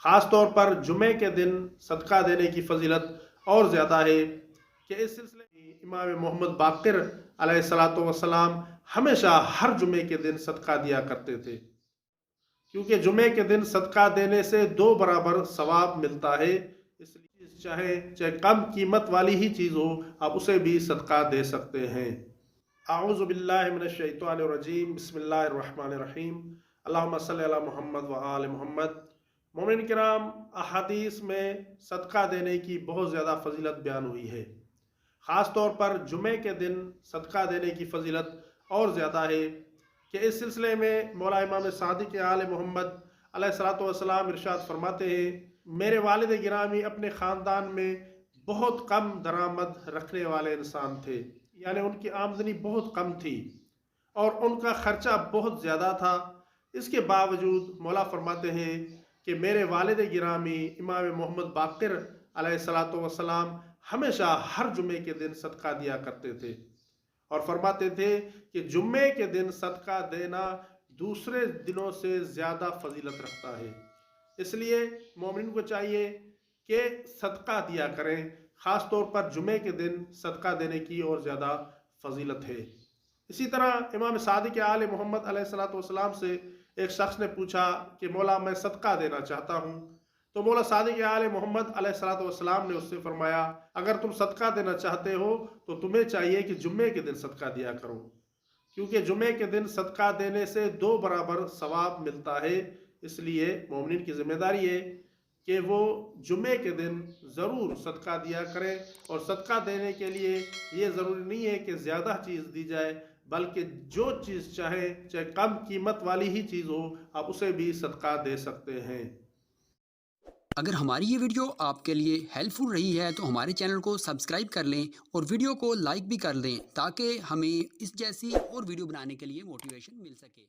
ख़ास तौर पर जुमे के दिन सदका देने की फजीलत और ज़्यादा है कि इस सिलसिले में इमाम मोहम्मद बाक़िर अलैहिस्सलातु वस्सलाम हमेशा हर जुमे के दिन सदका दिया करते थे, क्योंकि जुमे के दिन सदका देने से दो बराबर सवाब मिलता है। इसलिए चाहे कम कीमत वाली ही चीज़ हो, आप उसे भी सदका दे सकते हैं। आऊज़ु बिल्लाहि मिनश शैतानिर रजीम, बिस्मिल्लाहिर रहमानिर रहीम, अल्लाहुम्मा सल्लि अला मुहम्मद व आले मुहम्मद। मोमिन किराम, अहादीस में सदका देने की बहुत ज़्यादा फजीलत बयान हुई है। ख़ास तौर पर जुमे के दिन सदका देने की फजीलत और ज़्यादा है कि इस सिलसिले में मौला इमाम सादिक़ आले मोहम्मद अलैहिस्सलातु वस्सलाम इरशाद फरमाते हैं, मेरे वालिद गिरामी अपने ख़ानदान में बहुत कम दरामद रखने वाले इंसान थे, यानी उनकी आमदनी बहुत कम थी और उनका खर्चा बहुत ज़्यादा था। इसके बावजूद मौला फरमाते हैं कि मेरे वालिद गिरामी इमाम मोहम्मद बाक़िर अलैहिस्सलातु वस्सलाम हमेशा हर जुमे के दिन सदका दिया करते थे और फरमाते थे कि जुम्मे के दिन सदका देना दूसरे दिनों से ज़्यादा फजीलत रखता है। इसलिए मोमिन को चाहिए कि सदका दिया करें। ख़ास तौर पर जुमे के दिन सदका देने की और ज़्यादा फजीलत है। इसी तरह इमाम सादिक़ आले मोहम्मद अलैहिस्सलातु वस्सलाम से एक शख्स ने पूछा कि मौला मैं सदका देना चाहता हूँ, तो मौला सादिक़ आले मोहम्मद अलैहिस्सलातु वस्सलाम ने उससे फरमाया, अगर तुम सदका देना चाहते हो तो तुम्हें चाहिए कि जुम्मे के दिन सदका दिया करो, क्योंकि जुमे के दिन सदका देने से दो बराबर सवाब मिलता है। इसलिए मोमिन की जिम्मेदारी है कि वो जुमे के दिन ज़रूर सदका दिया करें। और सदका देने के लिए ये ज़रूरी नहीं है कि ज़्यादा चीज़ दी जाए, बल्कि जो चीज़ चाहे कम कीमत वाली ही चीज़ हो, आप उसे भी सदका दे सकते हैं। अगर हमारी ये वीडियो आपके लिए हेल्पफुल रही है तो हमारे चैनल को सब्सक्राइब कर लें और वीडियो को लाइक भी कर दें, ताकि हमें इस जैसी और वीडियो बनाने के लिए मोटिवेशन मिल सके।